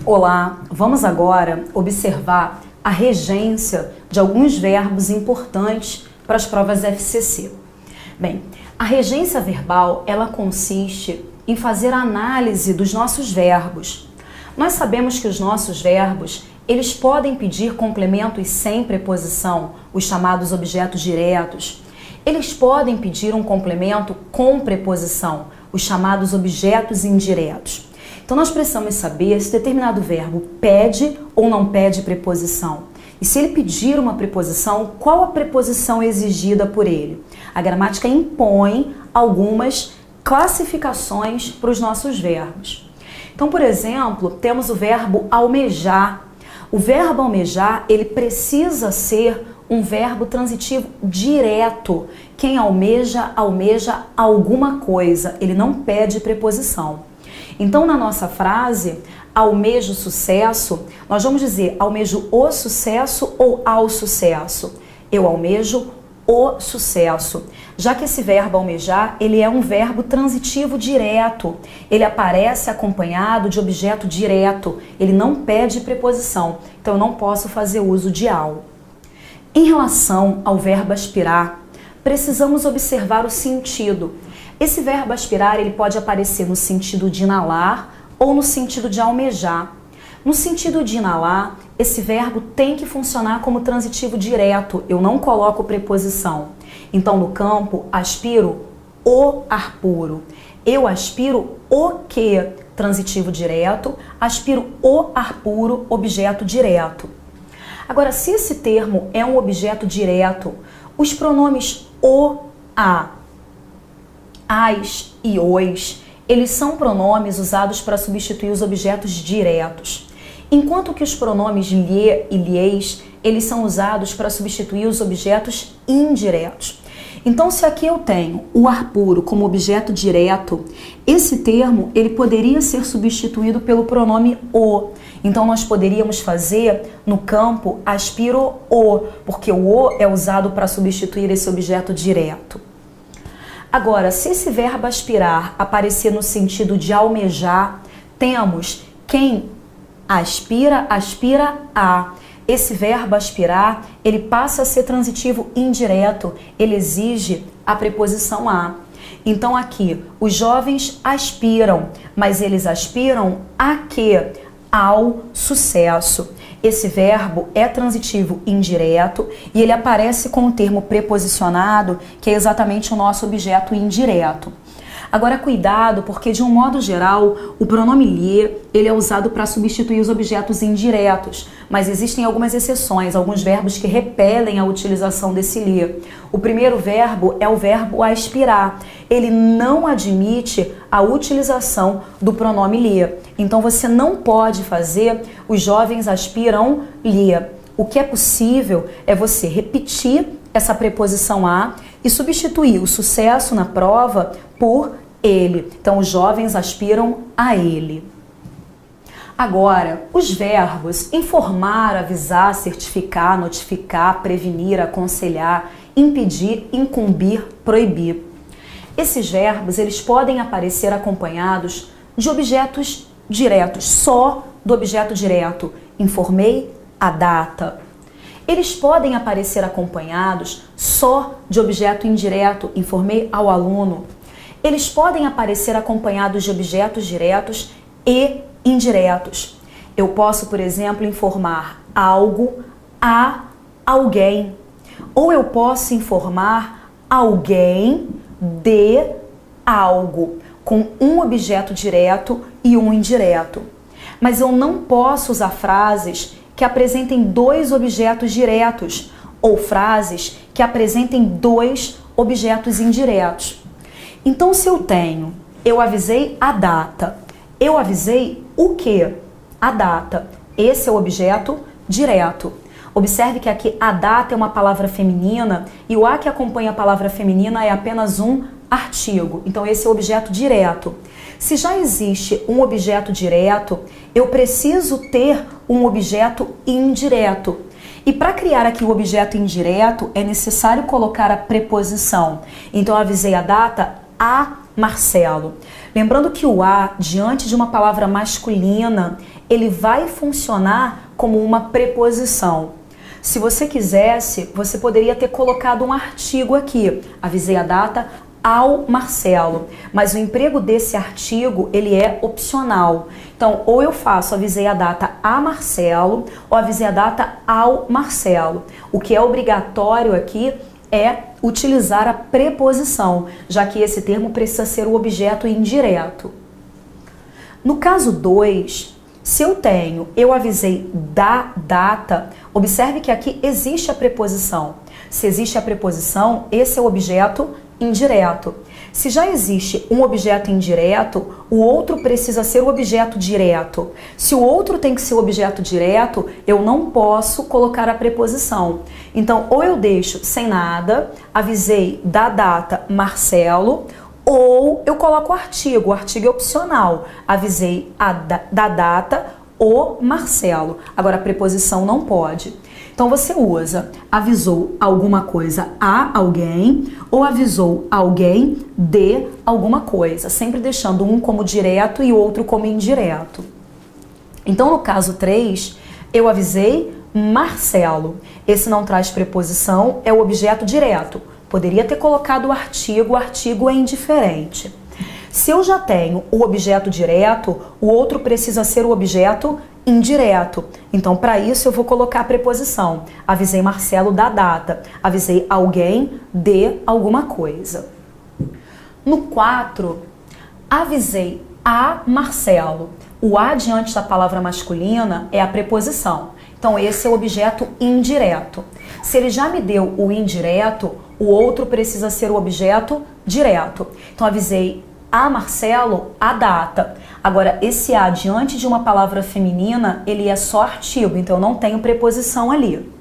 Olá, vamos agora observar a regência de alguns verbos importantes para as provas FCC. Bem, a regência verbal, ela consiste em fazer a análise dos nossos verbos. Nós sabemos que os nossos verbos, eles podem pedir complementos sem preposição, os chamados objetos diretos. Eles podem pedir um complemento com preposição, os chamados objetos indiretos. Então nós precisamos saber se determinado verbo pede ou não pede preposição. E se ele pedir uma preposição, qual a preposição exigida por ele? A gramática impõe algumas classificações para os nossos verbos. Então, por exemplo, temos o verbo almejar. O verbo almejar, ele precisa ser um verbo transitivo direto. Quem almeja, almeja alguma coisa. Ele não pede preposição. Então, na nossa frase, almejo sucesso, nós vamos dizer almejo o sucesso ou ao sucesso. Eu almejo o sucesso. Já que esse verbo almejar, ele é um verbo transitivo direto. Ele aparece acompanhado de objeto direto. Ele não pede preposição. Então, eu não posso fazer uso de ao. Em relação ao verbo aspirar, precisamos observar o sentido. Esse verbo aspirar, ele pode aparecer no sentido de inalar ou no sentido de almejar. No sentido de inalar, esse verbo tem que funcionar como transitivo direto, eu não coloco preposição. Então, no campo, aspiro o ar puro. Eu aspiro o que? Transitivo direto, aspiro o ar puro, objeto direto. Agora, se esse termo é um objeto direto, os pronomes o, a, as e os, eles são pronomes usados para substituir os objetos diretos. Enquanto que os pronomes lhe e lhes, eles são usados para substituir os objetos indiretos. Então, se aqui eu tenho o ar puro como objeto direto, esse termo ele poderia ser substituído pelo pronome o. Então, nós poderíamos fazer no campo aspiro o, porque o é usado para substituir esse objeto direto. Agora, se esse verbo aspirar aparecer no sentido de almejar, temos quem aspira, aspira a. Esse verbo aspirar, ele passa a ser transitivo indireto, ele exige a preposição a. Então aqui, os jovens aspiram, mas eles aspiram a quê? Ao sucesso. Esse verbo é transitivo indireto e ele aparece com o termo preposicionado, que é exatamente o nosso objeto indireto. Agora, cuidado, porque de um modo geral, o pronome lhe, ele é usado para substituir os objetos indiretos, mas existem algumas exceções, alguns verbos que repelem a utilização desse lhe. O primeiro verbo é o verbo aspirar. Ele não admite a utilização do pronome lhe. Então, você não pode fazer os jovens aspiram lhe. O que é possível é você repetir essa preposição a e substituir o sucesso na prova por ele. Então, os jovens aspiram a ele. Agora, os verbos informar, avisar, certificar, notificar, prevenir, aconselhar, impedir, incumbir, proibir. Esses verbos, eles podem aparecer acompanhados de objetos diretos, só do objeto direto. Informei a data. Eles podem aparecer acompanhados só de objeto indireto, informei ao aluno. Eles podem aparecer acompanhados de objetos diretos e indiretos. Eu posso, por exemplo, informar algo a alguém. Ou eu posso informar alguém de algo, com um objeto direto e um indireto. Mas eu não posso usar frases que apresentem dois objetos diretos ou frases que apresentem dois objetos indiretos. Então, se eu tenho, eu avisei a data, eu avisei o quê? A data. Esse é o objeto direto. Observe que aqui a data é uma palavra feminina e o a que acompanha a palavra feminina é apenas um artigo. Então, esse é o objeto direto. Se já existe um objeto direto, eu preciso ter um objeto indireto. E para criar aqui o objeto indireto, é necessário colocar a preposição. Então, eu avisei a data a Marcelo. Lembrando que o a, diante de uma palavra masculina, ele vai funcionar como uma preposição. Se você quisesse, você poderia ter colocado um artigo aqui. Avisei a data ao Marcelo, mas o emprego desse artigo, ele é opcional. Então, ou eu faço avisei a data a Marcelo, ou avisei a data ao Marcelo. O que é obrigatório aqui é utilizar a preposição, já que esse termo precisa ser o objeto indireto. No caso 2, se eu avisei da data, observe que aqui existe a preposição. Se existe a preposição, esse é o objeto indireto. Se já existe um objeto indireto, o outro precisa ser o objeto direto. Se o outro tem que ser o objeto direto, eu não posso colocar a preposição. Então, ou eu deixo sem nada, avisei da data Marcelo, ou eu coloco o artigo é opcional, avisei da data o Marcelo. Agora, a preposição não pode. Então, você usa avisou alguma coisa a alguém ou avisou alguém de alguma coisa, sempre deixando um como direto e o outro como indireto. Então, no caso 3, eu avisei Marcelo. Esse não traz preposição, é o objeto direto. Poderia ter colocado o artigo é indiferente. Se eu já tenho o objeto direto, o outro precisa ser o objeto indireto. Então, para isso, eu vou colocar a preposição. Avisei Marcelo da data. Avisei alguém de alguma coisa. No 4, avisei a Marcelo. O a diante da palavra masculina é a preposição. Então, esse é o objeto indireto. Se ele já me deu o indireto, o outro precisa ser o objeto direto. Então, avisei a Marcelo a data. Agora, esse a diante de uma palavra feminina, ele é só artigo, então eu não tenho preposição ali.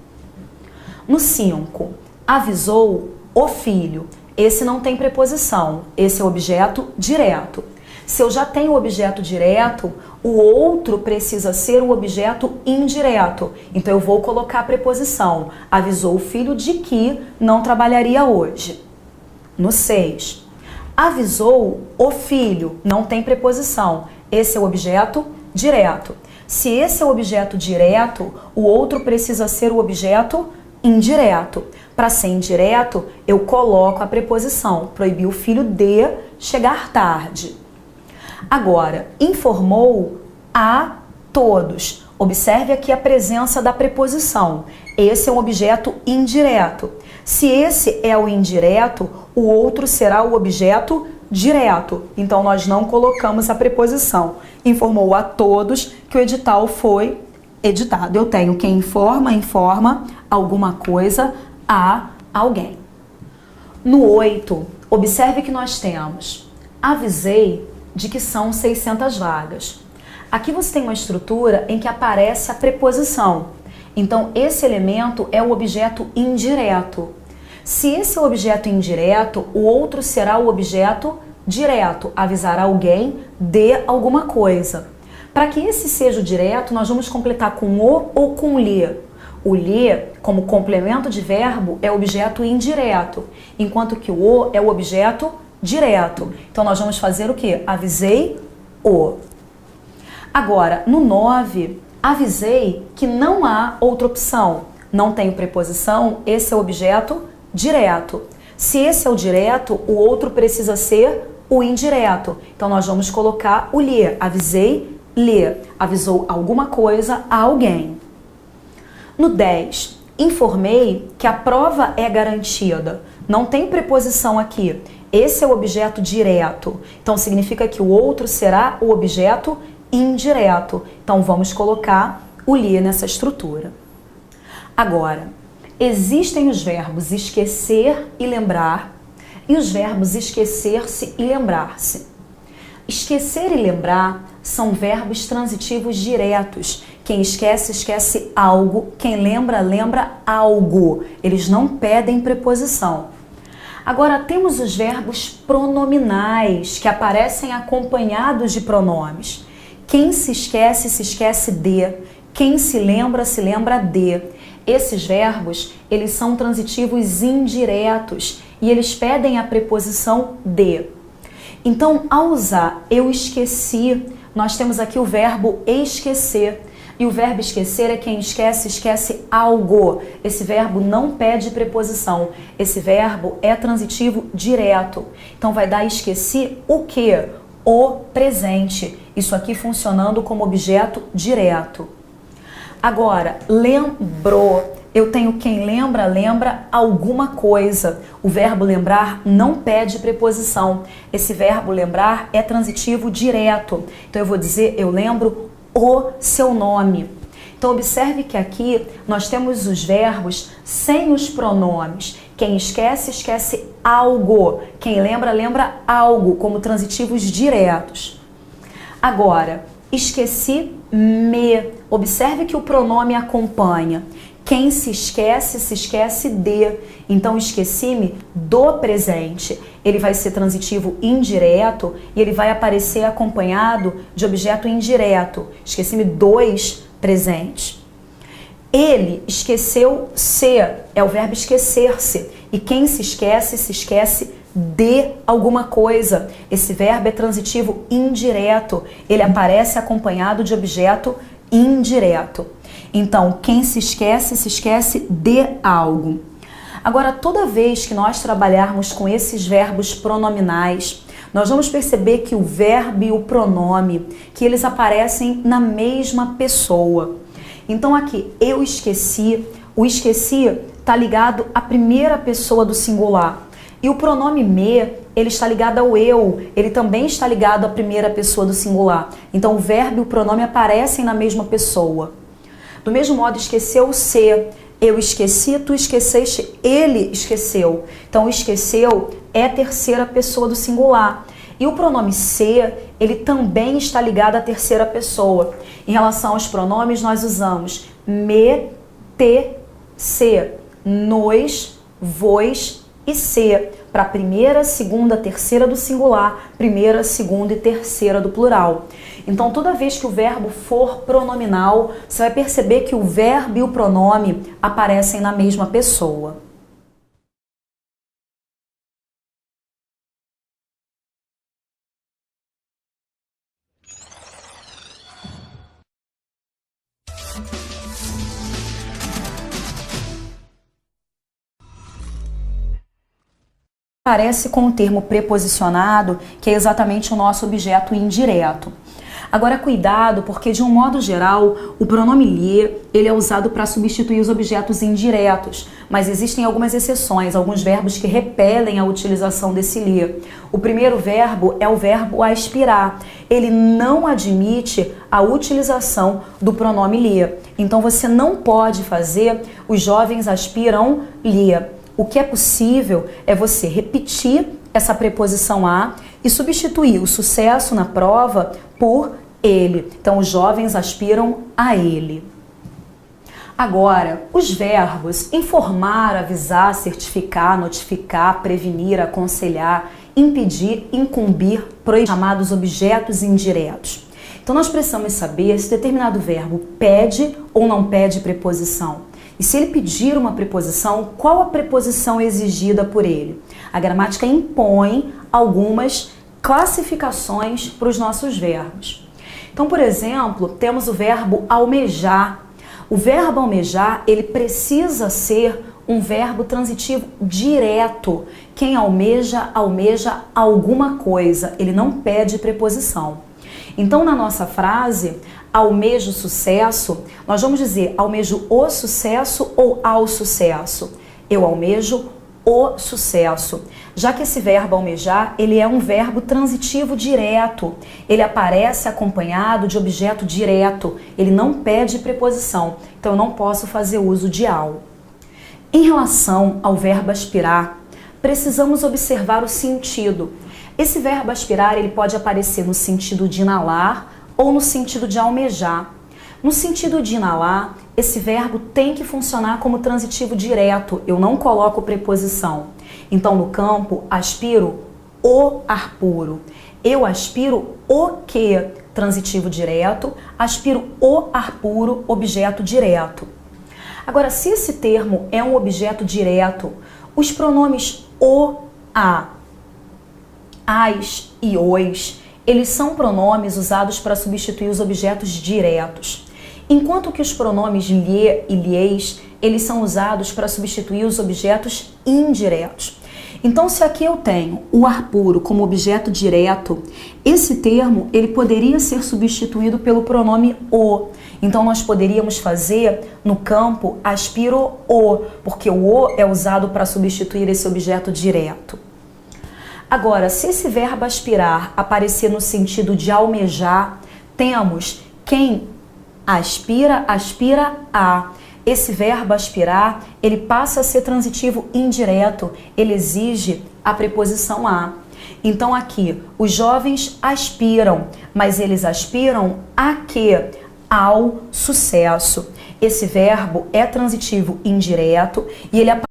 No 5, avisou o filho. Esse não tem preposição, esse é o objeto direto. Se eu já tenho o objeto direto, o outro precisa ser o objeto indireto. Então eu vou colocar a preposição. Avisou o filho de que não trabalharia hoje. No 6, avisou o filho, não tem preposição. Esse é o objeto direto. Se esse é o objeto direto, o outro precisa ser o objeto indireto. Para ser indireto, eu coloco a preposição. Proibiu o filho de chegar tarde. Agora, informou a todos. Observe aqui a presença da preposição. Esse é um objeto indireto. Se esse é o indireto, o outro será o objeto direto. Então, nós não colocamos a preposição. Informou a todos que o edital foi editado. Eu tenho quem informa alguma coisa a alguém. No 8, observe que nós temos avisei de que são 600 vagas. Aqui você tem uma estrutura em que aparece a preposição. Então, esse elemento é o objeto indireto. Se esse é o objeto indireto, o outro será o objeto direto, avisar alguém de alguma coisa. Para que esse seja o direto, nós vamos completar com o ou com lhe. O lhe, como complemento de verbo, é o objeto indireto, enquanto que o é o objeto direto. Então, nós vamos fazer o quê? Avisei o. Agora, no 9, avisei que não há outra opção. Não tenho preposição, esse é o objeto direto. Se esse é o direto, o outro precisa ser o indireto. Então, nós vamos colocar o lhe. Avisei, lhe. Avisou alguma coisa a alguém. No 10, informei que a prova é garantida. Não tem preposição aqui. Esse é o objeto direto. Então, significa que o outro será o objeto indireto. Então, vamos colocar o lhe nessa estrutura. Agora, existem os verbos esquecer e lembrar e os verbos esquecer-se e lembrar-se. Esquecer e lembrar são verbos transitivos diretos. Quem esquece, esquece algo. Quem lembra, lembra algo. Eles não pedem preposição. Agora, temos os verbos pronominais, que aparecem acompanhados de pronomes. Quem se esquece de. Quem se lembra de. Esses verbos, eles são transitivos indiretos e eles pedem a preposição de. Então, ao usar eu esqueci, nós temos aqui o verbo esquecer. E o verbo esquecer é quem esquece, esquece algo. Esse verbo não pede preposição. Esse verbo é transitivo direto. Então vai dar esqueci o quê? O presente. Isso aqui funcionando como objeto direto. Agora, lembrou. Eu tenho quem lembra, lembra alguma coisa. O verbo lembrar não pede preposição. Esse verbo lembrar é transitivo direto. Então eu vou dizer, eu lembro o seu nome. Então observe que aqui nós temos os verbos sem os pronomes. Quem esquece, esquece algo. Quem lembra, lembra algo, como transitivos diretos. Agora, esqueci-me. Observe que o pronome acompanha. Quem se esquece de. Então, esqueci-me do presente. Ele vai ser transitivo indireto e ele vai aparecer acompanhado de objeto indireto. Esqueci-me dos presentes. Ele esqueceu-se. É o verbo esquecer-se. E quem se esquece de alguma coisa. Esse verbo é transitivo indireto. Ele aparece acompanhado de objeto indireto. Então, quem se esquece de algo. Agora, toda vez que nós trabalharmos com esses verbos pronominais, nós vamos perceber que o verbo e o pronome, que eles aparecem na mesma pessoa. Então, aqui, eu esqueci, o esqueci está ligado à primeira pessoa do singular. E o pronome me, ele está ligado ao eu, ele também está ligado à primeira pessoa do singular. Então, o verbo e o pronome aparecem na mesma pessoa. Do mesmo modo, esqueceu-se, eu esqueci, tu esqueceste, ele esqueceu. Então, o esqueceu é a terceira pessoa do singular. E o pronome se, ele também está ligado à terceira pessoa. Em relação aos pronomes, nós usamos me, te, se, nos, vos e se, para a primeira, segunda, terceira do singular, primeira, segunda e terceira do plural. Então, toda vez que o verbo for pronominal, você vai perceber que o verbo e o pronome aparecem na mesma pessoa. Aparece com o termo preposicionado, que é exatamente o nosso objeto indireto. Agora, cuidado, porque de um modo geral, o pronome lhe, ele é usado para substituir os objetos indiretos, mas existem algumas exceções, alguns verbos que repelem a utilização desse lhe. O primeiro verbo é o verbo aspirar. Ele não admite a utilização do pronome lhe. Então, você não pode fazer os jovens aspiram lhe. O que é possível é você repetir essa preposição a e substituir o sucesso na prova por ele. Então, os jovens aspiram a ele. Agora, os verbos informar, avisar, certificar, notificar, prevenir, aconselhar, impedir, incumbir, proibir, chamados objetos indiretos. Então, nós precisamos saber se determinado verbo pede ou não pede preposição. E se ele pedir uma preposição, qual a preposição exigida por ele? A gramática impõe algumas classificações para os nossos verbos. Então, por exemplo, temos o verbo almejar. O verbo almejar, ele precisa ser um verbo transitivo direto. Quem almeja, almeja alguma coisa. Ele não pede preposição. Então, na nossa frase, almejo sucesso, nós vamos dizer almejo o sucesso ou ao sucesso. Eu almejo o sucesso. Já que esse verbo almejar, ele é um verbo transitivo direto. Ele aparece acompanhado de objeto direto. Ele não pede preposição. Então, eu não posso fazer uso de ao. Em relação ao verbo aspirar, precisamos observar o sentido. Esse verbo aspirar, ele pode aparecer no sentido de inalar ou no sentido de almejar. No sentido de inalar, esse verbo tem que funcionar como transitivo direto, eu não coloco preposição. Então, no campo, aspiro o ar puro. Eu aspiro o que? Transitivo direto, aspiro o ar puro, objeto direto. Agora, se esse termo é um objeto direto, os pronomes o, a as e os, eles são pronomes usados para substituir os objetos diretos, enquanto que os pronomes lhe e lhes, eles são usados para substituir os objetos indiretos. Então, se aqui eu tenho o ar puro como objeto direto, esse termo ele poderia ser substituído pelo pronome o. Então, nós poderíamos fazer no campo aspiro-o, porque o o é usado para substituir esse objeto direto. Agora, se esse verbo aspirar aparecer no sentido de almejar, temos quem aspira, aspira a. Esse verbo aspirar, ele passa a ser transitivo indireto, ele exige a preposição a. Então aqui, os jovens aspiram, mas eles aspiram a quê? Ao sucesso. Esse verbo é transitivo indireto e ele aparece.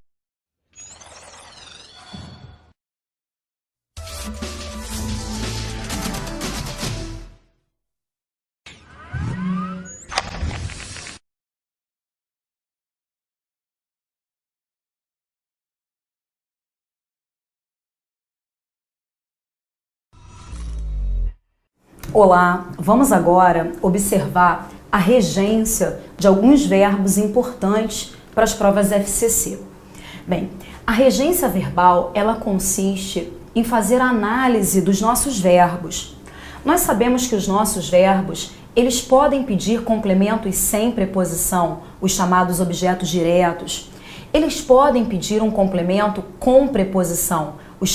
Olá, vamos agora observar a regência de alguns verbos importantes para as provas FCC. Bem, a regência verbal, ela consiste em fazer a análise dos nossos verbos. Nós sabemos que os nossos verbos, eles podem pedir complementos sem preposição, os chamados objetos diretos. Eles podem pedir um complemento com preposição,